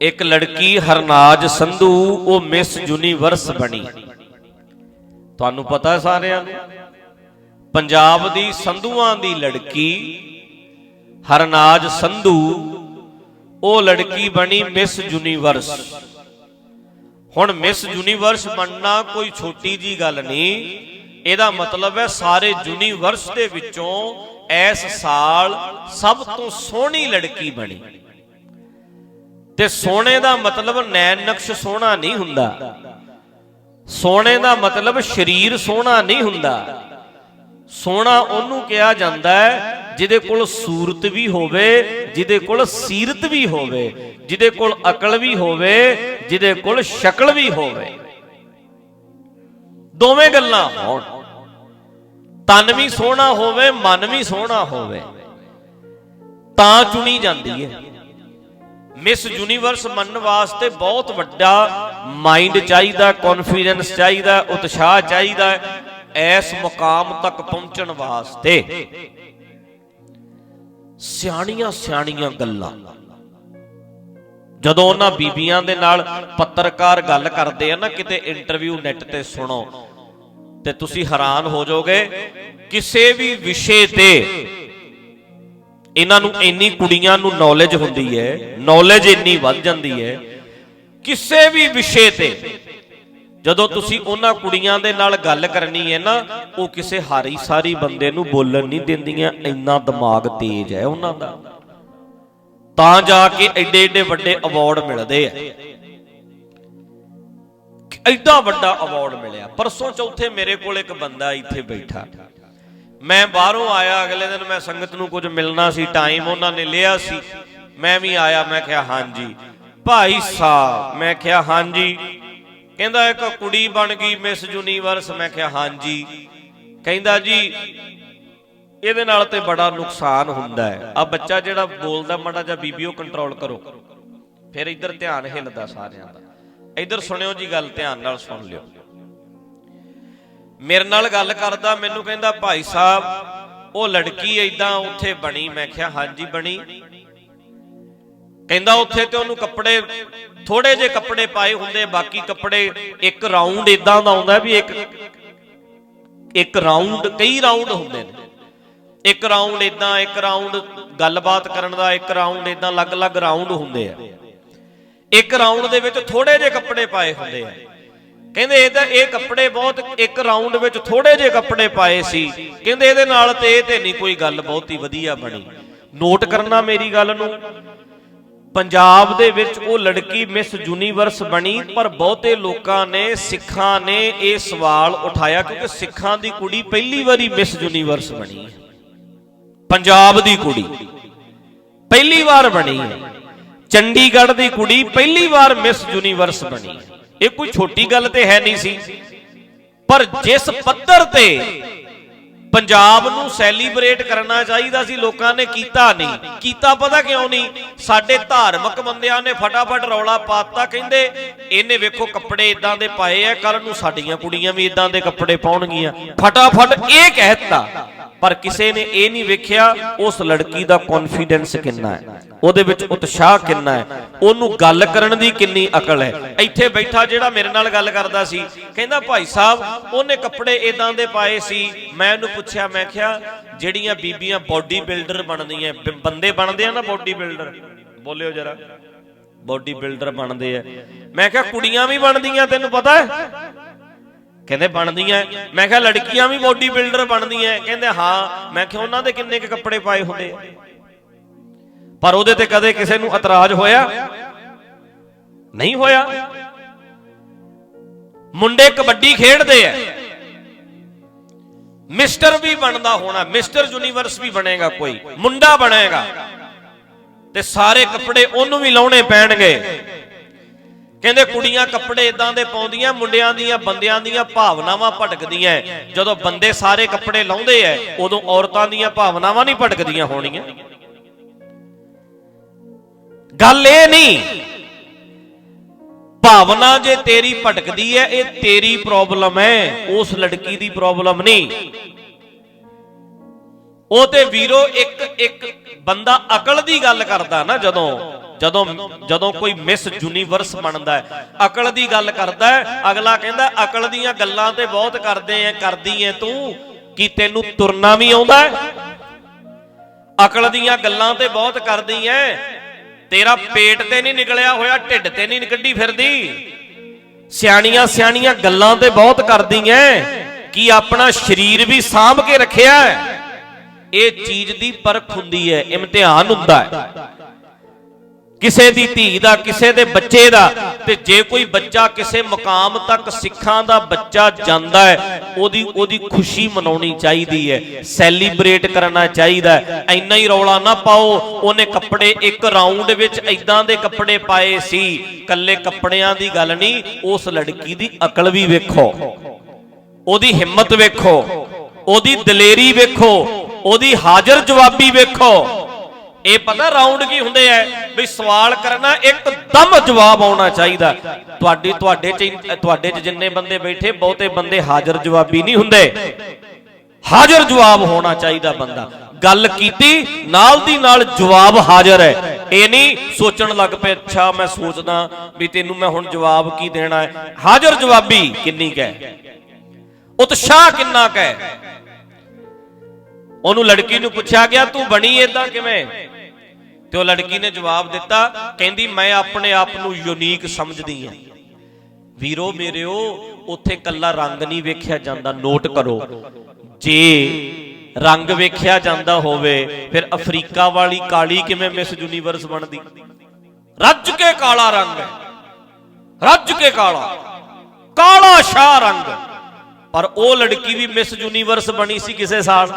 एक लड़की हरनाज संधू वो मिस यूनीवर्स बनी। तुहानू पता है सारिਆਂ ਨੂੰ पंजाब दी संधूआं दी लड़की हरनाज संधू वो लड़की बनी मिस यूनीवर्स। हुण मिस यूनीवर्स बनना कोई छोटी जी गल नहीं, ਇਹਦਾ मतलब है सारे यूनीवर्स दे विचों इस साल सब तो सोहनी लड़की बनी। ते सोने दा मतलब नैन नक्श सोहना नहीं हुंदा, सोने दा मतलब शरीर सोहना नहीं हुंदा। सोहना ओनू कहा जांदा है जिहदे कोल सूरत भी होवे, जिहदे कोल सीरत भी होवे, जिहदे कोल अकल भी होवे, जिहदे कोल शक्ल भी होवे, दोवें गल्लां होण। तन भी सोहना होवे, मन भी सोहना होवे, तां चुनी जांदी है। मिस यूनीवर्स बनने वास्ते बहुत वड्डा माइंड चाहिए, कॉन्फिडेंस चाहिए, उत्साह चाहिए इस मुकाम तक पहुंचण वास्ते। सियाणियां सियाणियां गल्लां जदों उन्हां बीबियां दे नाल पत्रकार गल करदे आ ना, किते इंटरव्यू नैट ते सुनो ते तुसी हैरान हो जाओगे। किसी भी विषय ते इन्हां नूं इन्नी कुड़ियां नूं नॉलेज हुंदी है, नॉलेज इन्नी वध जांदी है किसी भी विषय ते। जदों तुसी उन्हां कुड़ियां दे नाल गल करनी है ना, वो किसी हारी सारी बंदे नूं बोलण नहीं दिंदियां, इन्ना दिमाग तेज है उन्हां दा, तां जाके एडे एडे वड्डे अवार्ड मिलदे आ। एडा वड्डा अवार्ड मिलिया। परसों चौथे मेरे कोल एक बंदा इत्थे बैठा, मैं बाहरों आया, अगले दिन मैं संगत नूं कुछ मिलना सी, टाइम उन्होंने लिया सी, मैं भी आया। मैं कहा हाँ जी भाई साहब, मैं कहा हाँ जी। कहंदा एक कुड़ी बन गई मिस यूनीवर्स। मैं कहा हाँ जी। कहंदा जी ਇਹਦੇ ਨਾਲ ਤੇ बड़ा नुकसान ਹੁੰਦਾ है। आ बच्चा ਜਿਹੜਾ बोलदा माड़ा ਜਿਹਾ बीबीओ कंट्रोल करो, फिर इधर ध्यान हिलदा सारिਆਂ ਦਾ। इधर सुनियो जी गल, ध्यान नाल सुन लियो। मेरे नाल गल करदा, मैनू कहंदा भाई साहब वो लड़की इदां उत्थे बनी। मैं कहा हाँ जी बनी। कहंदा उत्थे ते ओनू कपड़े थोड़े जे कपड़े पाए हुंदे, बाकी कपड़े एक राउंड इदां दा आउंदा भी एक राउंड कई राउंड हुंदे ने। एक राउंड इदां, एक राउंड गलबात करन दा, एक राउंड इदां अलग अलग राउंड हुंदे आ। एक राउंड दे विच थोड़े जे कपड़े पाए हुंदे आ। कहंदे ये कपड़े बहुत, एक राउंड विच थोड़े जे कपड़े पाए सी। कहंदे इहदे नाल ते इह ते नहीं कोई गल बहुती वधिया बनी। नोट करना मेरी गल नूं, पंजाब दे विच वो लड़की मिस यूनीवर्स बनी, पर बहुते लोकां ने, सिखां ने यह सवाल उठाया क्योंकि सिखां दी कुड़ी पहली बारी मिस यूनीवर्स बनी है। पंजाब दी कुड़ी पहली बार बनी है, चंडीगढ़ दी कुड़ी पहली बार मिस यूनीवर्स बनी। ये कोई छोटी गल ते है नहीं सी, पर जिस पत्थर ते पंजाब नूं सैलीब्रेट करना चाहिए सी लोकां ने कीता नहीं। कीता पता क्यों नहीं? साडे धार्मिक बंदियां ने फटाफट रौला पाता, कहंदे इहने वेखो कपड़े इदां दे पाए आ, कल नूं साडीआं कुड़ियां भी इदां दे कपड़े पाउणगीआं, फटाफट ये कहता। पर किसी ने यह नहीं वेख्या उस लड़की का कॉन्फिडेंस कितना है, उहदे विच उत्साह कितना है, उहनूं गल करन दी कितनी अकल है। इत्थे बैठा जिहड़ा मेरे नाल गल करदा सी, कहंदा भाई साहब उहने कपड़े इदां दे पाए सी। मैं उहनूं पुछया, मैं कहा जिहड़ियां बीबियां बॉडी बिल्डर बनदियां, बंदे बनदे आ ना बॉडी बिल्डर, बोलियो जरा, बॉडी बिल्डर बनदे आ। मैं कहा कुड़ियां भी बनदियां, तैनूं पता है? कहते बनदियां। मैं कहा लड़कियां भी बॉडी बिल्डर बनदियां? कहते हाँ। मैं कहा उन्हां दे किन्ने के कपड़े पाए हुंदे, पर उहदे ते कदे किसे नूं इतराज होया नहीं होया। मुंडे कबड्डी खेडदे आ, मिस्टर भी बनदा होना, मिस्टर यूनीवर्स भी बनेगा, कोई मुंडा बनेगा ते सारे कपड़े ओनू भी लाउणे पैणगे। कहंदे कुड़ियां कपड़े इदां दे पाउंदियां, मुंडियां दियां बंदियां दियां भावनावां भटकदियां। जदों बंदे सारे कपड़े लाउंदे ऐ उदों औरतां दियां भावनावां नहीं भटकदियां होणीआं। गल ये नहीं, भावना जे तेरी भटकदी है ये तेरी प्रॉब्लम है, उस लड़की दी प्रॉब्लम नहीं। ਉਹ ਤੇ ਵੀਰੋ ਇੱਕ ਇੱਕ ਬੰਦਾ ਅਕਲ ਦੀ ਗੱਲ ਕਰਦਾ ਨਾ, ਜਦੋਂ ਕੋਈ ਮਿਸ ਯੂਨੀਵਰਸ ਬਣਦਾ ਹੈ, ਅਕਲ ਦੀ ਗੱਲ ਕਰਦਾ ਹੈ, ਅਗਲਾ ਕਹਿੰਦਾ ਅਕਲ ਦੀਆਂ ਗੱਲਾਂ ਤੇ ਬਹੁਤ ਕਰਦੀ ਐ ਤੂੰ, ਕੀ ਤੈਨੂੰ ਤੁਰਨਾ ਵੀ ਆਉਂਦਾ ਹੈ? ਅਕਲ ਦੀਆਂ ਗੱਲਾਂ ਤੇ ਬਹੁਤ ਕਰਦੀ ਐ, ਤੇਰਾ ਪੇਟ ਤੇ ਨਹੀਂ ਨਿਕਲਿਆ ਹੋਇਆ, ਢਿੱਡ ਤੇ ਨਹੀਂ ਕੱਢੀ ਫਿਰਦੀ। ਸਿਆਣੀਆਂ ਸਿਆਣੀਆਂ ਗੱਲਾਂ ਤੇ ਬਹੁਤ ਕਰਦੀ ਐ, ਕੀ ਆਪਣਾ ਸਰੀਰ ਵੀ ਸਾਂਭ ਕੇ ਰੱਖਿਆ? ਇਹ ਚੀਜ਼ ਦੀ ਪਰਖ ਹੁੰਦੀ ਹੈ, ਇਮਤਿਹਾਨ ਹੁੰਦਾ ਹੈ ਕਿਸੇ ਦੀ ਧੀ ਦਾ, ਕਿਸੇ ਦੇ ਬੱਚੇ ਦਾ। ਤੇ ਜੇ ਕੋਈ ਬੱਚਾ ਕਿਸੇ ਮੁਕਾਮ ਤੱਕ, ਸਿੱਖਾਂ ਦਾ ਬੱਚਾ ਜਾਂਦਾ ਹੈ, ਉਹਦੀ ਖੁਸ਼ੀ ਮਨਾਉਣੀ ਚਾਹੀਦੀ ਹੈ, ਸੈਲੀਬ੍ਰੇਟ ਕਰਨਾ ਚਾਹੀਦਾ ਹੈ। ਇੰਨਾ ਹੀ ਰੌਲਾ ਨਾ ਪਾਓ, ਉਹਨੇ ਕੱਪੜੇ ਇੱਕ ਰਾਉਂਡ ਵਿੱਚ ਇਦਾਂ ਦੇ ਕੱਪੜੇ ਪਾਏ ਸੀ। ਕੱਲੇ ਕੱਪੜਿਆਂ ਦੀ ਗੱਲ ਨਹੀਂ, ਉਸ ਲੜਕੀ ਦੀ ਅਕਲ ਵੀ ਵੇਖੋ, ਉਹਦੀ ਹਿੰਮਤ ਵੇਖੋ, ਉਹਦੀ ਦਲੇਰੀ ਵੇਖੋ, ਉਹਦੀ ਹਾਜ਼ਰ ਜਵਾਬੀ ਵੇਖੋ। ਇਹ ਪਤਾ ਰਾਉਂਡ ਕੀ ਹੁੰਦੇ ਐ? ਵੀ ਸਵਾਲ ਕਰਨਾ, ਇੱਕਦਮ ਜਵਾਬ ਆਉਣਾ ਚਾਹੀਦਾ। ਤੁਹਾਡੇ ਚ ਜਿੰਨੇ ਬੰਦੇ ਬੈਠੇ, ਬਹੁਤੇ ਬੰਦੇ ਹਾਜ਼ਰ ਜਵਾਬੀ ਨਹੀਂ ਹੁੰਦੇ, ਹਾਜ਼ਰ ਜਵਾਬ ਹੋਣਾ ਚਾਹੀਦਾ ਬੰਦਾ। ਗੱਲ ਕੀਤੀ, ਨਾਲ ਦੀ ਨਾਲ ਜਵਾਬ ਹਾਜ਼ਰ ਹੈ। ਇਹ ਨਹੀਂ ਸੋਚਣ ਲੱਗ ਪਏ, ਅੱਛਾ ਮੈਂ ਸੋਚਦਾ ਵੀ ਤੈਨੂੰ ਮੈਂ ਹੁਣ ਜਵਾਬ ਕੀ ਦੇਣਾ ਹੈ। ਹਾਜ਼ਰ ਜਵਾਬੀ ਕਿੰਨੀ ਕੁ ਹੈ, ਉਤਸ਼ਾਹ ਕਿੰਨਾ ਕੁ ਹੈ। ਉਹਨੂੰ ਲੜਕੀ ਨੂੰ ਪੁੱਛਿਆ ਗਿਆ, ਤੂੰ ਬਣੀ ਏਦਾਂ ਕਿਵੇਂ? ਤੇ ਉਹ ਲੜਕੀ ਨੇ ਜਵਾਬ ਦਿੱਤਾ, ਕਹਿੰਦੀ ਮੈਂ ਆਪਣੇ ਆਪ ਨੂੰ ਯੂਨੀਕ ਸਮਝਦੀ ਹਾਂ। ਵੀਰੋ ਮੇਰਿਓ, ਉੱਥੇ ਕੱਲਾ ਰੰਗ ਨਹੀਂ ਵੇਖਿਆ ਜਾਂਦਾ, ਨੋਟ ਕਰੋ। ਜੇ ਰੰਗ ਵੇਖਿਆ ਜਾਂਦਾ ਹੋਵੇ, ਫਿਰ ਅਫਰੀਕਾ ਵਾਲੀ ਕਾਲੀ ਕਿਵੇਂ ਮਿਸ ਯੂਨੀਵਰਸ ਬਣਦੀ? ਰੱਜ ਕੇ ਕਾਲਾ ਰੰਗ ਹੈ, ਰੱਜ ਕੇ ਕਾਲਾ ਸ਼ਾਹ ਰੰਗ। ਪਰ ਉਹ ਲੜਕੀ ਵੀ ਮਿਸ ਯੂਨੀਵਰਸ ਬਣੀ ਸੀ ਕਿਸੇ ਸਾਲ।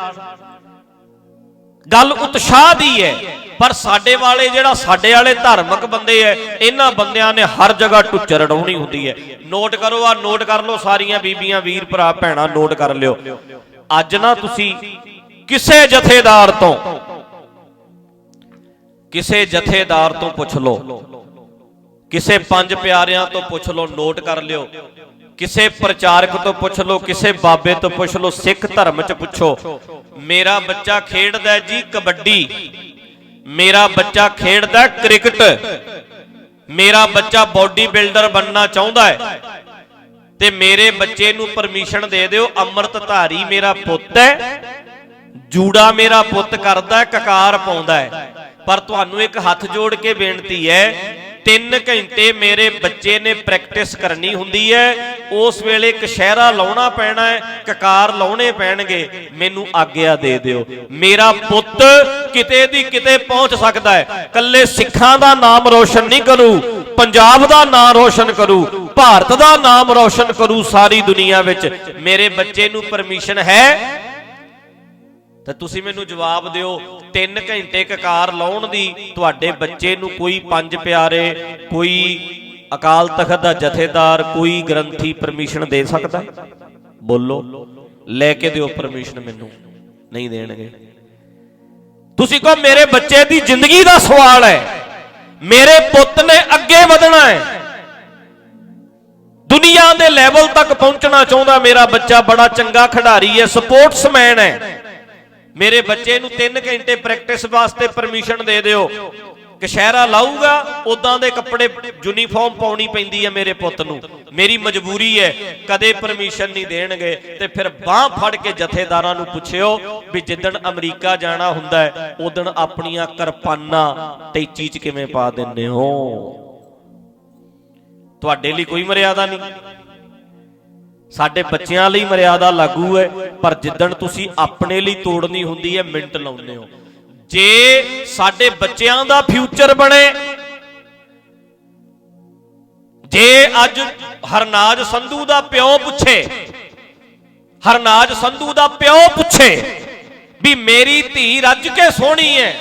ਗੱਲ ਉਤਸ਼ਾਹ ਦੀ ਹੈ। ਪਰ ਸਾਡੇ ਵਾਲੇ ਧਾਰਮਿਕ ਬੰਦੇ ਐ, ਇਹਨਾਂ ਬੰਦਿਆਂ ਨੇ ਹਰ ਜਗ੍ਹਾ ਟੁੱਚਰ ਉਡਾਉਣੀ ਹੁੰਦੀ ਹੈ। ਨੋਟ ਕਰੋ, ਆ ਨੋਟ ਕਰ ਲਓ ਸਾਰੀਆਂ ਬੀਬੀਆਂ, ਵੀਰ ਭਰਾ, ਭੈਣਾਂ, ਨੋਟ ਕਰ ਲਿਓ। ਅੱਜ ਨਾ ਤੁਸੀਂ ਕਿਸੇ ਜਥੇਦਾਰ ਤੋਂ ਪੁੱਛ ਲਓ, ਕਿਸੇ ਪੰਜ ਪਿਆਰਿਆਂ ਤੋਂ ਪੁੱਛ ਲਓ, ਨੋਟ ਕਰ ਲਿਓ। ਕਿਸੇ ਪ੍ਰਚਾਰਕ ਤੋਂ ਪੁੱਛ ਲਓ, ਕਿਸੇ ਬਾਬੇ ਤੋਂ ਪੁੱਛ ਲਓ, ਸਿੱਖ ਧਰਮ ਚ ਪੁੱਛੋ, ਮੇਰਾ ਬੱਚਾ ਖੇਡਦਾ ਜੀ ਕਬੱਡੀ, ਮੇਰਾ ਬੱਚਾ ਖੇਡਦਾ ਕ੍ਰਿਕਟ, ਮੇਰਾ ਬੱਚਾ ਬਾਡੀ ਬਿਲਡਰ ਬਣਨਾ ਚਾਹੁੰਦਾ ਹੈ, ਤੇ ਮੇਰੇ ਬੱਚੇ ਨੂੰ ਪਰਮਿਸ਼ਨ ਦੇ ਦਿਓ। ਅੰਮ੍ਰਿਤਧਾਰੀ ਮੇਰਾ ਪੁੱਤ ਹੈ, ਜੂੜਾ ਮੇਰਾ ਪੁੱਤ ਕਰਦਾ, ਕਕਾਰ ਪਾਉਂਦਾ ਹੈ। ਪਰ ਤੁਹਾਨੂੰ ਇੱਕ ਹੱਥ ਜੋੜ ਕੇ ਬੇਨਤੀ ਹੈ, 3 ਘੰਟੇ ਮੇਰੇ ਬੱਚੇ ਨੇ ਪ੍ਰੈਕਟਿਸ ਕਰਨੀ ਹੁੰਦੀ ਹੈ। ਉਸ ਵੇਲੇ ਕਸ਼ਹਿਰਾ ਲਾਉਣਾ ਪੈਣਾ ਹੈ, ਕਕਾਰ ਲਾਉਣੇ ਪੈਣਗੇ, ਮੈਨੂੰ ਆਗਿਆ ਦੇ ਦਿਓ। ਮੇਰਾ ਪੁੱਤ ਕਿਤੇ ਦੀ ਕਿਤੇ ਪਹੁੰਚ ਸਕਦਾ ਹੈ। ਕੱਲੇ ਸਿੱਖਾਂ ਦਾ ਨਾਮ ਰੋਸ਼ਨ ਨਹੀਂ ਕਰੂ, ਪੰਜਾਬ ਦਾ ਨਾਮ ਰੋਸ਼ਨ ਕਰੂ, ਭਾਰਤ ਦਾ ਨਾਮ ਰੋਸ਼ਨ ਕਰੂ ਸਾਰੀ ਦੁਨੀਆ ਵਿੱਚ। ਮੇਰੇ ਬੱਚੇ ਨੂੰ ਪਰਮਿਸ਼ਨ ਹੈ ਤਾਂ ਤੁਸੀਂ ਮੈਨੂੰ ਜਵਾਬ ਦਿਓ। 3 ਘੰਟੇ ਕਕਾਰ ਲਾਉਣ ਦੀ ਤੁਹਾਡੇ ਬੱਚੇ ਨੂੰ ਕੋਈ ਪੰਜ ਪਿਆਰੇ, ਕੋਈ ਅਕਾਲ ਤਖਤ ਦਾ ਜਥੇਦਾਰ, ਕੋਈ ਗ੍ਰੰਥੀ ਪਰਮਿਸ਼ਨ ਦੇ ਸਕਦਾ? ਬੋਲੋ, ਲੈ ਕੇ ਦਿਓ ਪਰਮਿਸ਼ਨ। ਮੈਨੂੰ ਨਹੀਂ ਦੇਣਗੇ। ਤੁਸੀਂ ਕਹੋ ਮੇਰੇ ਬੱਚੇ ਦੀ ਜ਼ਿੰਦਗੀ ਦਾ ਸਵਾਲ ਹੈ, ਮੇਰੇ ਪੁੱਤ ਨੇ ਅੱਗੇ ਵਧਣਾ ਹੈ, ਦੁਨੀਆ ਦੇ ਲੈਵਲ ਤੱਕ ਪਹੁੰਚਣਾ ਚਾਹੁੰਦਾ, ਮੇਰਾ ਬੱਚਾ ਬੜਾ ਚੰਗਾ ਖਿਡਾਰੀ ਹੈ, ਸਪੋਰਟਸਮੈਨ ਹੈ, ਮੇਰੇ ਬੱਚੇ ਨੂੰ 3 ਘੰਟੇ ਪ੍ਰੈਕਟਿਸ ਵਾਸਤੇ ਪਰਮਿਸ਼ਨ ਦੇ ਦਿਓ। ਕਸ਼ਹਿਰਾ ਲਾਊਗਾ, ਉਦਾਂ ਦੇ ਕੱਪੜੇ ਯੂਨੀਫਾਰਮ ਪਾਉਣੀ ਪੈਂਦੀ ਹੈ ਮੇਰੇ ਪੁੱਤ ਨੂੰ, ਮੇਰੀ ਮਜਬੂਰੀ ਹੈ, ਕਦੇ ਪਰਮਿਸ਼ਨ ਨਹੀਂ ਦੇਣਗੇ। ਤੇ ਫਿਰ ਬਾਹ ਫੜ ਕੇ ਜਥੇਦਾਰਾਂ ਨੂੰ ਪੁੱਛਿਓ ਵੀ ਜਿੱਦਣ ਅਮਰੀਕਾ ਜਾਣਾ ਹੁੰਦਾ ਹੈ, ਉਦਣ ਆਪਣੀਆਂ ਕਿਰਪਾਨਾਂ ਟੈਚੀ ਚ ਕਿਵੇਂ ਪਾ ਦਿੰਦੇ ਹੋ? ਤੁਹਾਡੇ ਲਈ ਕੋਈ ਮਰਿਆਦਾ ਨਹੀਂ, ਸਾਡੇ ਬੱਚਿਆਂ ਲਈ ਮਰਿਆਦਾ ਲਾਗੂ ਹੈ। ਪਰ ਜਿੱਦਣ ਤੁਸੀਂ ਆਪਣੇ ਲਈ ਤੋੜਨੀ ਹੁੰਦੀ ਹੈ, ਮਿੰਟ ਲਾਉਂਦੇ ਹੋ। ਜੇ ਸਾਡੇ ਬੱਚਿਆਂ ਦਾ ਫਿਊਚਰ ਬਣੇ, ਜੇ ਅੱਜ ਹਰਨਾਜ ਸੰਧੂ ਦਾ ਪਿਓ ਪੁੱਛੇ, ਹਰਨਾਜ ਸੰਧੂ ਦਾ ਪਿਓ ਪੁੱਛੇ ਵੀ ਮੇਰੀ ਧੀ ਰੱਜ ਕੇ ਸੋਹਣੀ ਹੈ,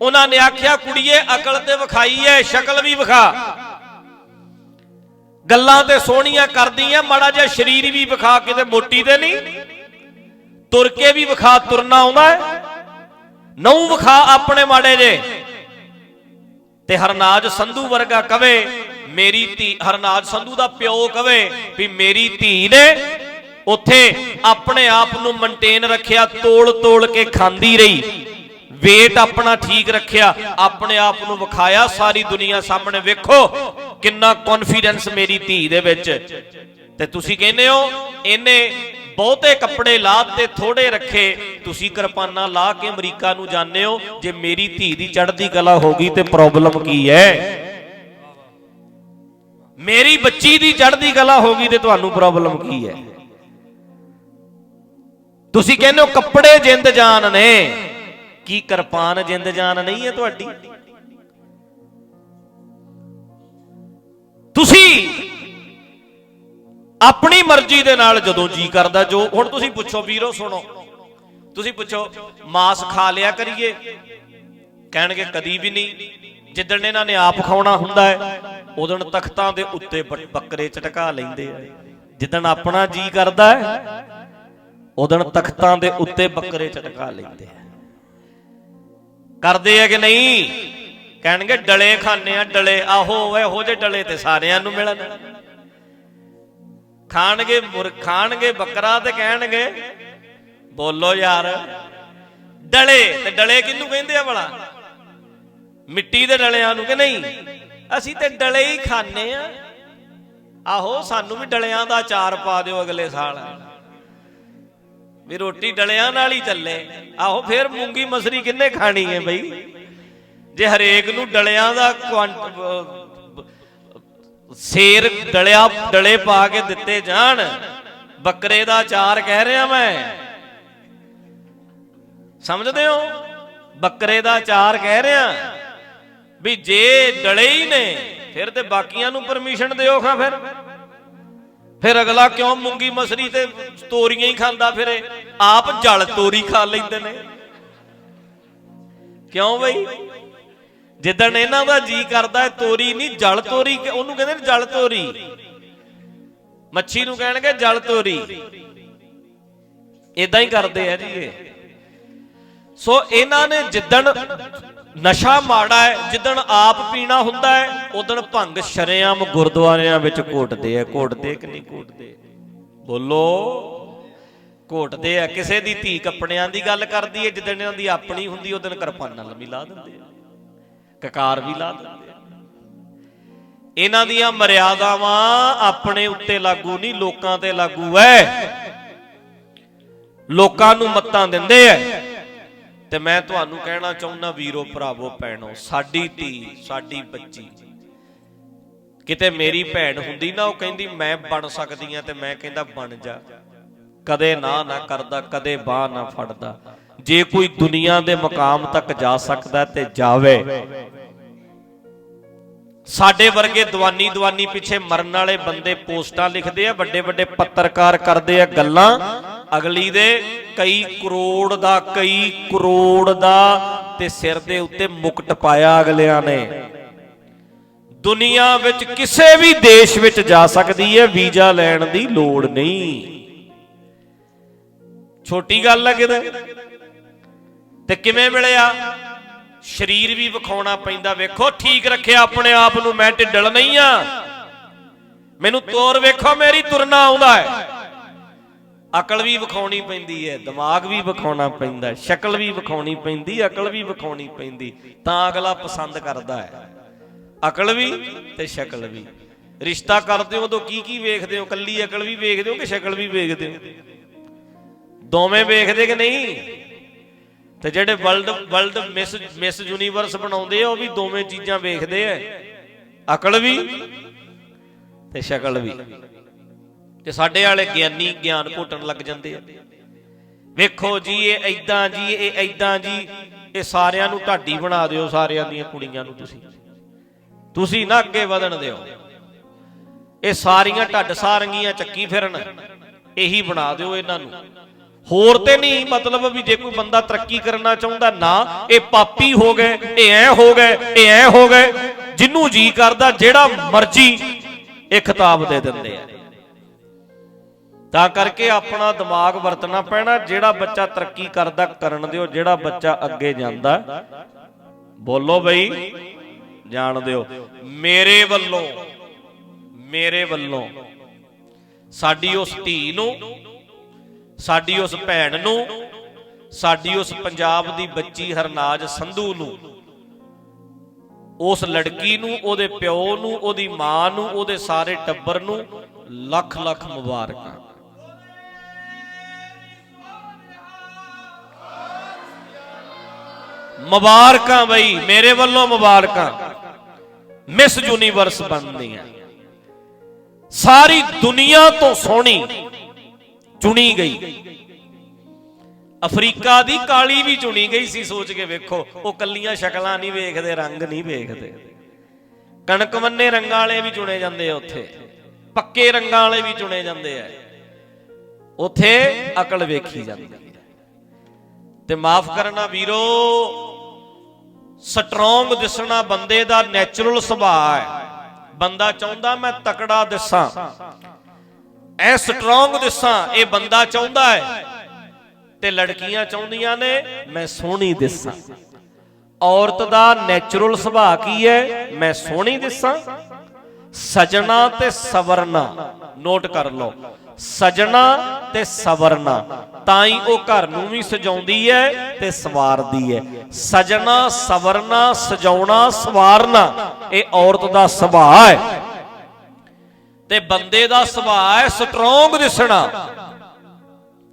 ਉਹਨਾਂ ਨੇ ਆਖਿਆ ਕੁੜੀਏ ਅਕਲ ਤੇ ਵਿਖਾਈ ਹੈ, ਸ਼ਕਲ ਵੀ ਵਿਖਾ, ਗੱਲਾਂ ਤੇ ਸੋਹਣੀਆਂ ਕਰਦੀਆਂ, ਮਾੜਾ ਜਿਹਾ ਸਰੀਰ ਵੀ ਵਿਖਾ, ਕਿਤੇ ਮੋਟੀ ਤੇ ਨਹੀਂ, ਤੁਰ ਕੇ ਵੀ ਵਿਖਾ, ਤੁਰਨਾ ਆਉਂਦਾ ਹੈ, ਨਹੁੰ ਵਿਖਾ ਆਪਣੇ ਮਾੜੇ ਜੇ। ਤੇ ਹਰਨਾਜ ਸੰਧੂ ਵਰਗਾ ਕਵੇ ਮੇਰੀ ਧੀ, ਹਰਨਾਜ ਸੰਧੂ ਦਾ ਪਿਓ ਕਵੇ ਵੀ ਮੇਰੀ ਧੀ ਨੇ ਉੱਥੇ ਆਪਣੇ ਆਪ ਨੂੰ ਮੇਨਟੇਨ ਰੱਖਿਆ, ਤੋਲ ਕੇ ਖਾਂਦੀ ਰਹੀ, ਵੇਟ ਆਪਣਾ ਠੀਕ ਰੱਖਿਆ, ਆਪਣੇ ਆਪ ਨੂੰ ਵਿਖਾਇਆ ਸਾਰੀ ਦੁਨੀਆ ਸਾਹਮਣੇ, ਵੇਖੋ ਕਿੰਨਾ ਕੌਨਫੀਡੈਂਸ ਮੇਰੀ ਧੀ ਦੇ ਵਿੱਚ। ਤੇ ਤੁਸੀਂ ਕਹਿੰਦੇ ਹੋ ਇਹਨੇ ਬਹੁਤੇ ਕੱਪੜੇ ਲਾ ਤੇ ਥੋੜੇ ਰੱਖੇ, ਤੁਸੀਂ ਕਿਰਪਾਨਾਂ ਲਾ ਕੇ ਅਮਰੀਕਾ ਨੂੰ ਜਾਂਦੇ ਹੋ। ਜੇ ਮੇਰੀ ਧੀ ਦੀ ਚੜ੍ਹਦੀ ਕਲਾ ਹੋ ਗਈ ਤੇ ਪ੍ਰੋਬਲਮ ਕੀ ਹੈ? ਮੇਰੀ ਬੱਚੀ ਦੀ ਚੜ੍ਹਦੀ ਕਲਾ ਹੋ ਗਈ ਤੇ ਤੁਹਾਨੂੰ ਪ੍ਰੋਬਲਮ ਕੀ ਹੈ? ਤੁਸੀਂ ਕਹਿੰਦੇ ਹੋ ਕੱਪੜੇ ਜਿੰਦ ਜਾਨ ਨੇ, ਕੀ ਕਿਰਪਾਨ ਜਿੰਦ ਜਾਨ ਨਹੀਂ ਹੈ ਤੁਹਾਡੀ? ਤੁਸੀਂ ਆਪਣੀ ਮਰਜ਼ੀ ਦੇ ਨਾਲ ਜਦੋਂ ਜੀ ਕਰਦਾ, ਜੋ ਹੁਣ ਤੁਸੀਂ ਪੁੱਛੋ ਵੀਰੋ, ਸੁਣੋ, ਤੁਸੀਂ ਪੁੱਛੋ ਮਾਸ ਖਾ ਲਿਆ ਕਰੀਏ, ਕਹਿਣਗੇ ਕਦੀ ਵੀ ਨਹੀਂ। ਜਿੱਦਣ ਇਹਨਾਂ ਨੇ ਆਪ ਖਾਣਾ ਹੁੰਦਾ ਹੈ ਉਦਣ ਤਖਤਾਂ ਦੇ ਉੱਤੇ ਬੱਕਰੇ ਝਟਕਾ ਲੈਂਦੇ ਆ। ਜਿੱਦਣ ਆਪਣਾ ਜੀ ਕਰਦਾ ਹੈ ਉਦਣ ਤਖਤਾਂ ਦੇ ਉੱਤੇ ਬੱਕਰੇ ਝਟਕਾ ਲੈਂਦੇ ਆ। ਕਰਦੇ ਆ ਕਿ ਨਹੀਂ? ਕਹਿਣਗੇ ਡਲੇ ਖਾਣੇ ਆ, ਡਲੇ। ਆਹੋ ਇਹੋ ਜਿਹੇ ਡਲੇ ਤੇ ਸਾਰਿਆਂ ਨੂੰ ਮਿਲਣ। ਖਾਣਗੇ ਬੱਕਰਾ ਤੇ ਕਹਿਣਗੇ ਬੋਲੋ ਯਾਰ ਡਲੇ। ਤੇ ਡਲੇ ਕਿਹਨੂੰ ਕਹਿੰਦੇ ਆ ਭਲਾ? ਮਿੱਟੀ ਦੇ ਡਲਿਆਂ ਨੂੰ ਕਿ ਨਹੀਂ? ਅਸੀਂ ਤੇ ਡਲੇ ਹੀ ਖਾਣੇ ਆ। ਆਹੋ ਸਾਨੂੰ ਵੀ ਡਲਿਆਂ ਦਾ ਅਚਾਰ ਪਾ ਦਿਓ ਅਗਲੇ ਸਾਲ, ਵੀ ਰੋਟੀ ਡਲਿਆਂ ਨਾਲ ਹੀ ਚੱਲੇ। ਆਹੋ ਫਿਰ ਮੂੰਗੀ ਮਸਰੀ ਕਿੰਨੇ ਖਾਣੀ ਹੈ ਬਈ? ਜੇ ਹਰੇਕ ਨੂੰ ਡਲਿਆਂ ਦਾ ਸੇਰ ਡਲੇ ਪਾ ਕੇ ਦਿੱਤੇ ਜਾਣ, ਬੱਕਰੇ ਦਾ ਅਚਾਰ ਕਹਿ ਰਿਹਾ ਮੈਂ, ਸਮਝਦੇ ਹੋ? ਬੱਕਰੇ ਦਾ ਅਚਾਰ ਕਹਿ ਰਿਹਾ ਵੀ ਜੇ ਡਲੇ ਹੀ ਨੇ ਫਿਰ ਤੇ ਬਾਕੀਆਂ ਨੂੰ ਪਰਮਿਸ਼ਨ ਦਿਓ। ਖਾਂ ਫਿਰ ਅਗਲਾ ਕਿਉਂ ਮੂੰਗੀ ਮਸਰੀ ਤੇ ਤੋਰੀਆਂ ਹੀ ਖਾਂਦਾ ਫਿਰੇ? ਆਪ ਜਲ ਤੋਰੀ ਖਾ ਲੈਂਦੇ ਨੇ। ਕਿਉਂ ਬਈ? ਜਿੱਦਣ ਇਹਨਾਂ ਦਾ ਜੀ ਕਰਦਾ ਹੈ, ਤੋਰੀ ਨਹੀਂ ਜਲ ਤੋਰੀ, ਉਹਨੂੰ ਕਹਿੰਦੇ ਨੇ ਜਲ ਤੋਰੀ। ਮੱਛੀ ਨੂੰ ਕਹਿਣਗੇ ਜਲ ਤੋਰੀ। ਇਦਾਂ ਹੀ ਕਰਦੇ ਆ ਜੀ ਇਹ। ਸੋ ਇਹਨਾਂ ਨੇ ਜਿੱਦਣ ਨਸ਼ਾ ਮਾੜਾ ਹੈ, ਜਿੱਦਣ ਆਪ ਪੀਣਾ ਹੁੰਦਾ ਹੈ, ਉਦਣ ਭੰਗ ਸ਼ਰੇਆਮ ਗੁਰਦੁਆਰਿਆਂ ਵਿੱਚ ਘੋਟਦੇ ਆ। ਘੋਟਦੇ ਕਿ ਨਹੀਂ ਘੋਟਦੇ? ਬੋਲੋ ਘੋਟਦੇ ਆ। ਕਿਸੇ ਦੀ ਧੀ ਕੱਪੜਿਆਂ ਦੀ ਗੱਲ ਕਰਦੀ ਹੈ, ਜਿੱਦਣ ਇਹਨਾਂ ਦੀ ਆਪਣੀ ਹੁੰਦੀ ਉਦਣ ਕਿਰਪਾਨਾਂ ਵੀ ਲਾ ਦਿੰਦੇ ਆ, ਕਕਾਰ ਵੀ ਲਾ ਦਿੰਦੇ ਆ। ਇਹਨਾਂ ਦੀਆਂ ਮਰਿਆਦਾਵਾਂ ਆਪਣੇ ਉੱਤੇ ਲਾਗੂ ਨਹੀਂ, ਲੋਕਾਂ ਤੇ ਲਾਗੂ ਹੈ। ਲੋਕਾਂ ਨੂੰ ਮੱਤਾਂ ਦਿੰਦੇ ਆ। ਤੇ ਮੈਂ ਤੁਹਾਨੂੰ ਕਹਿਣਾ ਚਾਹੁੰਦਾ ਵੀਰੋ, ਭਰਾਵੋ, ਭੈਣੋ, ਸਾਡੀ ਧੀ, ਸਾਡੀ ਬੱਚੀ, ਕਿਤੇ ਮੇਰੀ ਭੈਣ ਹੁੰਦੀ ਨਾ, ਉਹ ਕਹਿੰਦੀ ਮੈਂ ਬਣ ਸਕਦੀ ਆ, ਤੇ ਮੈਂ ਕਹਿੰਦਾ ਬਣ ਜਾ। ਕਦੇ ਨਾ ਕਰਦਾ, ਕਦੇ ਬਾਹ ਨਾ ਫੜਦਾ। ਜੇ ਕੋਈ ਦੁਨੀਆ ਦੇ ਮੁਕਾਮ ਤੱਕ ਜਾ ਸਕਦਾ ਤੇ ਜਾਵੇ। ਸਾਡੇ ਵਰਗੇ ਦੀਵਾਨੀ ਪਿੱਛੇ ਮਰਨ ਵਾਲੇ ਬੰਦੇ ਪੋਸਟਾਂ ਲਿਖਦੇ ਆ, ਵੱਡੇ ਵੱਡੇ ਪੱਤਰਕਾਰ ਕਰਦੇ ਆ ਗੱਲਾਂ, ਅਗਲੀ ਦੇ ਕਈ ਕਰੋੜ ਦਾ ਤੇ ਸਿਰ ਦੇ ਉੱਤੇ ਮੁਕਟ ਪਾਇਆ ਅਗਲਿਆਂ ਨੇ। ਦੁਨੀਆ ਵਿੱਚ ਕਿਸੇ ਵੀ ਦੇਸ਼ ਵਿੱਚ ਜਾ ਸਕਦੀ ਹੈ, ਵੀਜ਼ਾ ਲੈਣ ਦੀ ਲੋੜ ਨਹੀਂ। ਛੋਟੀ ਗੱਲ ਹੈ ਕਿਤੇ? ਤੇ ਕਿਵੇਂ ਮਿਲਿਆ? ਸਰੀਰ ਵੀ ਵਿਖਾਉਣਾ ਪੈਂਦਾ। ਵੇਖੋ ਠੀਕ ਰੱਖਿਆ ਆਪਣੇ ਆਪ ਨੂੰ, ਮੈਂ ਢਿੱਡਲ ਨਹੀਂ ਆ, ਮੈਨੂੰ ਤੋਰ ਵੇਖੋ, ਮੇਰੀ ਤੁਰਨਾ ਆਉਂਦਾ ਹੈ। ਅਕਲ ਵੀ ਵਿਖਾਉਣੀ ਪੈਂਦੀ ਹੈ, ਦਿਮਾਗ ਵੀ ਵਿਖਾਉਣਾ ਪੈਂਦਾ, ਸ਼ਕਲ ਵੀ ਵਿਖਾਉਣੀ ਪੈਂਦੀ, ਅਕਲ ਵੀ ਵਿਖਾਉਣੀ ਪੈਂਦੀ, ਤਾਂ ਅਗਲਾ ਪਸੰਦ ਕਰਦਾ ਹੈ। ਅਕਲ ਵੀ ਤੇ ਸ਼ਕਲ ਵੀ। ਰਿਸ਼ਤਾ ਕਰਦੇ ਹੋ ਉਦੋਂ ਕੀ ਵੇਖਦੇ ਹੋ? ਕੱਲੀ ਅਕਲ ਵੀ ਵੇਖਦੇ ਹੋ ਕਿ ਸ਼ਕਲ ਵੀ ਵੇਖਦੇ ਹੋ? ਦੋਵੇਂ ਵੇਖਦੇ ਕਿ ਨਹੀਂ? ਤੇ ਜਿਹੜੇ ਵਰਲਡ ਮਿਸ ਯੂਨੀਵਰਸ ਬਣਾਉਂਦੇ ਆ, ਉਹ ਵੀ ਦੋਵੇਂ ਚੀਜ਼ਾਂ ਵੇਖਦੇ ਆ, ਅਕਲ ਵੀ ਤੇ ਸ਼ਕਲ ਵੀ। ਤੇ ਸਾਡੇ ਵਾਲੇ ਗਿਆਨੀ ਗਿਆਨ ਘੋਟਣ ਲੱਗ ਜਾਂਦੇ ਆ। ਵੇਖੋ ਜੀ ਇਹ ਏਦਾਂ ਜੀ, ਇਹ ਏਦਾਂ ਜੀ, ਇਹ ਸਾਰਿਆਂ ਨੂੰ ਢਾਡੀ ਬਣਾ ਦਿਓ, ਸਾਰਿਆਂ ਦੀਆਂ ਕੁੜੀਆਂ ਨੂੰ ਤੁਸੀਂ ਨਾ ਅੱਗੇ ਵਧਣ ਦਿਓ। ਇਹ ਸਾਰੀਆਂ ਢੱਡ ਸਾਰੰਗੀਆਂ ਚੱਕੀ ਫਿਰਨ, ਇਹੀ ਬਣਾ ਦਿਓ ਇਹਨਾਂ ਨੂੰ। ਹੋਰ ਤੇ ਨਹੀਂ ਮਤਲਬ ਵੀ ਜੇ ਕੋਈ ਬੰਦਾ ਤਰੱਕੀ ਕਰਨਾ ਚਾਹੁੰਦਾ, ਨਾ, ਇਹ ਪਾਪੀ ਹੋ ਗਏ, ਇਹ ਐ ਹੋ ਗਏ, ਇਹ ਐ ਹੋ ਗਏ। ਜਿਹਨੂੰ ਜੀ ਕਰਦਾ ਜਿਹੜਾ ਮਰਜ਼ੀ ਇਹ ਖਿਤਾਬ ਦੇ ਦਿੰਦੇ ਆ। ਤਾਂ ਕਰਕੇ ਆਪਣਾ ਦਿਮਾਗ ਵਰਤਣਾ ਪੈਣਾ। ਜਿਹੜਾ ਬੱਚਾ ਤਰੱਕੀ ਕਰਦਾ ਕਰਨ ਦਿਓ, ਜਿਹੜਾ ਬੱਚਾ ਅੱਗੇ ਜਾਂਦਾ, ਬੋਲੋ ਬਈ, ਜਾਣ ਦਿਓ। ਮੇਰੇ ਵੱਲੋਂ ਸਾਡੀ ਉਸ ਧੀ ਨੂੰ ਸਾਡੀ ਉਸ ਭੈਣ ਨੂੰ, ਸਾਡੀ ਉਸ ਪੰਜਾਬ ਦੀ ਬੱਚੀ ਹਰਨਾਜ ਸੰਧੂ ਨੂੰ, ਉਸ ਲੜਕੀ ਨੂੰ, ਉਹਦੇ ਪਿਓ ਨੂੰ, ਉਹਦੀ ਮਾਂ ਨੂੰ, ਉਹਦੇ ਸਾਰੇ ਟੱਬਰ ਨੂੰ ਲੱਖ ਲੱਖ ਮੁਬਾਰਕਾਂ। ਮੁਬਾਰਕਾਂ ਬਈ, ਮੇਰੇ ਵੱਲੋਂ ਮੁਬਾਰਕਾਂ। ਮਿਸ ਯੂਨੀਵਰਸ ਬਣਦੀ ਹੈ, ਸਾਰੀ ਦੁਨੀਆ ਤੋਂ ਸੋਹਣੀ ਚੁਣੀ ਗਈ। ਅਫਰੀਕਾ ਦੀ ਕਾਲੀ ਵੀ ਚੁਣੀ ਗਈ ਸੀ, ਸੋਚ ਕੇ ਵੇਖੋ। ਉਹ ਕੱਲੀਆਂ ਸ਼ਕਲਾਂ ਨਹੀਂ ਵੇਖਦੇ, ਰੰਗ ਨਹੀਂ ਵੇਖਦੇ। ਕਣਕ ਵੰਨੇ ਰੰਗਾਂ ਵਾਲੇ ਵੀ ਚੁਣੇ ਜਾਂਦੇ ਆ ਉੱਥੇ, ਪੱਕੇ ਰੰਗਾਂ ਵਾਲੇ ਵੀ ਚੁਣੇ ਜਾਂਦੇ ਆ ਉੱਥੇ, ਅਕਲ ਵੇਖੀ ਜਾਂਦੀ ਹੈ। ਤੇ ਮਾਫ ਕਰਨਾ ਵੀਰੋ, ਸਟਰੋਂਗ ਦਿਸਣਾ ਬੰਦੇ ਦਾ ਨੈਚੁਰਲ ਸੁਭਾਅ ਹੈ। ਬੰਦਾ ਚਾਹੁੰਦਾ ਮੈਂ ਤਕੜਾ ਦਿਸਾਂ, ਐ ਸਟਰੋਂਗ ਦਿਸਾਂ, ਇਹ ਬੰਦਾ ਚਾਹੁੰਦਾ ਹੈ। ਤੇ ਲੜਕੀਆਂ ਚਾਹੁੰਦੀਆਂ ਨੇ ਮੈਂ ਸੋਹਣੀ ਦਿਸਾਂ। ਔਰਤ ਦਾ ਨੈਚੁਰਲ ਸੁਭਾਅ ਕੀ ਹੈ? ਮੈਂ ਸੋਹਣੀ ਦਿਸਾਂ। ਸਜਣਾ ਤੇ ਸਵਰਨਾ, ਨੋਟ ਕਰ ਲਓ, ਸਜਣਾ ਤੇ ਸਵਰਨਾ, ਤਾਂ ਹੀ ਉਹ ਘਰ ਨੂੰ ਵੀ ਸਜਾਉਂਦੀ ਹੈ ਤੇ ਸਵਾਰਦੀ ਹੈ। ਸਜਣਾ, ਸਵਰਨਾ, ਸਜਾਉਣਾ, ਸਵਾਰਨਾ, ਇਹ ਔਰਤ ਦਾ ਸੁਭਾਅ ਹੈ। ਤੇ ਬੰਦੇ ਦਾ ਸੁਭਾਅ ਹੈ ਸਟਰੋਂਗ ਦਿਸਣਾ,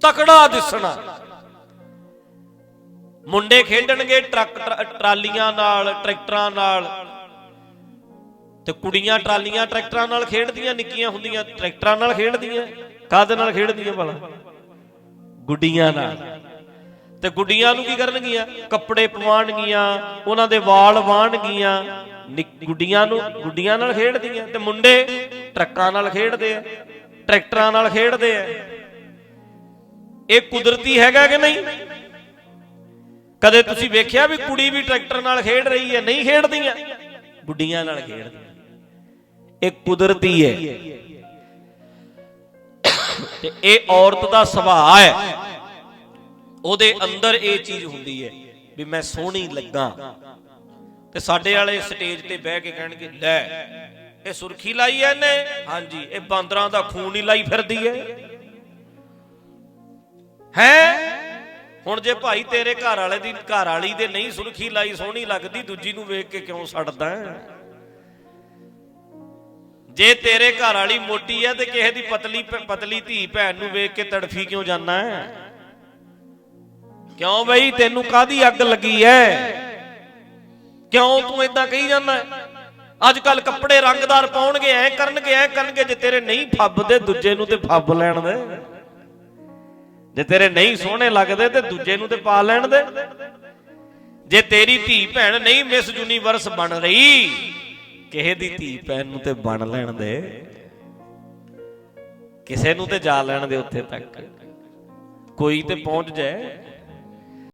ਤਕੜਾ ਦਿਸਣਾ। ਮੁੰਡੇ ਖੇਡਣਗੇ ਟਰੱਕ ਟਰਾਲੀਆਂ ਨਾਲ, ਟਰੈਕਟਰਾਂ ਨਾਲ, ਤੇ ਕੁੜੀਆਂ ਟਰਾਲੀਆਂ ਟਰੈਕਟਰਾਂ ਨਾਲ ਖੇਡਦੀਆਂ, ਨਿੱਕੀਆਂ ਹੁੰਦੀਆਂ ਟਰੈਕਟਰਾਂ ਨਾਲ ਖੇਡਦੀਆਂ। ਕਾਹਦੇ ਨਾਲ ਖੇਡਦੀਆਂ ਭਲਾ? ਗੁੱਡੀਆਂ ਨਾਲ। ਤੇ ਗੁੱਡੀਆਂ ਨੂੰ ਕੀ ਕਰਨਗੀਆਂ? ਕੱਪੜੇ ਪਵਾਉਣਗੀਆਂ, ਉਹਨਾਂ ਦੇ ਵਾਲ ਵਾਹਣਗੀਆਂ। ਗੁੱਡੀਆਂ ਨੂੰ ਗੁੱਡੀਆਂ ਨਾਲ ਖੇਡਦੀਆਂ। ਤੇ ਮੁੰਡੇ ਟਰੱਕਾਂ ਨਾਲ ਖੇਡਦੇ ਆ, ਟਰੈਕਟਰਾਂ ਨਾਲ ਖੇਡਦੇ ਆ। ਇਹ ਕੁਦਰਤੀ ਹੈਗਾ ਕਿ ਨਹੀਂ? ਕਦੇ ਤੁਸੀਂ ਵੇਖਿਆ ਵੀ ਕੁੜੀ ਵੀ ਟਰੈਕਟਰ ਨਾਲ ਖੇਡ ਰਹੀ ਹੈ? ਨਹੀਂ ਖੇਡਦੀਆਂ, ਗੁੱਡੀਆਂ ਨਾਲ ਖੇਡਦੀਆਂ। ਇਹ ਕੁਦਰਤੀ ਹੈ। ਤੇ ਇਹ ਔਰਤ ਦਾ ਸੁਭਾਅ ਹੈ, ਉਹਦੇ ਅੰਦਰ ਇਹ ਚੀਜ਼ ਹੁੰਦੀ ਹੈ ਵੀ ਮੈਂ ਸੋਹਣੀ ਲੱਗਾ। ਤੇ ਸਾਡੇ ਵਾਲੇ ਸਟੇਜ ਤੇ ਬਹਿ ਕੇ ਕਹਿਣਗੇ ਲੈ ਇਹ ਸੁਰਖੀ ਲਾਈ ਐ ਇਹਨੇ, ਹਾਂਜੀ ਇਹ ਬਾਂਦਰਾਂ ਦਾ ਖੂਨ ਹੀ ਲਾਈ ਫਿਰਦੀ ਹੈ। ਹੁਣ ਜੇ ਭਾਈ ਤੇਰੇ ਘਰ ਵਾਲੇ ਦੀ, ਘਰ ਵਾਲੀ ਦੇ ਨਹੀਂ ਸੁਰਖੀ ਲਾਈ ਸੋਹਣੀ ਲੱਗਦੀ, ਦੂਜੀ ਨੂੰ ਵੇਖ ਕੇ ਕਿਉਂ ਸੜਦਾ? ਜੇ ਤੇਰੇ ਘਰ ਵਾਲੀ ਮੋਟੀ ਹੈ ਤੇ ਕਿਸੇ ਦੀ ਪਤਲੀ ਧੀ ਭੈਣ ਨੂੰ ਵੇਖ ਕੇ ਤੜਫੀ ਕਿਉਂ ਜਾਂਦਾ ਹੈ? ਕਿਉਂ ਬਈ, ਤੈਨੂੰ ਕਾਹਦੀ ਅੱਗ ਲੱਗੀ ਹੈ? ਕਿਉਂ ਤੂੰ ਏਦਾਂ ਕਹੀ ਜਾਂਦਾ? ਅੱਜ ਕੱਲ ਕੱਪੜੇ ਰੰਗਦਾਰ ਪਾਉਣਗੇ, ਐ ਕਰਨਗੇ। ਜੇ ਤੇਰੇ ਨਹੀਂ ਫੱਬਦੇ ਦੂਜੇ ਨੂੰ ਤੇ ਫੱਬ ਲੈਣ ਦੇ। ਜੇ ਤੇਰੇ ਨਹੀਂ ਸੋਹਣੇ ਲੱਗਦੇ ਤੇ ਦੂਜੇ ਨੂੰ ਤੇ ਪਾ ਲੈਣ ਦੇ। ਜੇ ਤੇਰੀ ਧੀ ਭੈਣ ਨਹੀਂ ਮਿਸ ਯੂਨੀਵਰਸ ਬਣ ਰਹੀ, ਕਿਸੇ ਦੀ ਧੀ ਭੈਣ ਨੂੰ ਤੇ ਬਣ ਲੈਣ ਦੇ, ਕਿਸੇ ਨੂੰ ਤੇ ਜਾ ਲੈਣ ਦੇ ਉੱਥੇ ਤੱਕ, ਕੋਈ ਤੇ ਪਹੁੰਚ ਜਾਏ।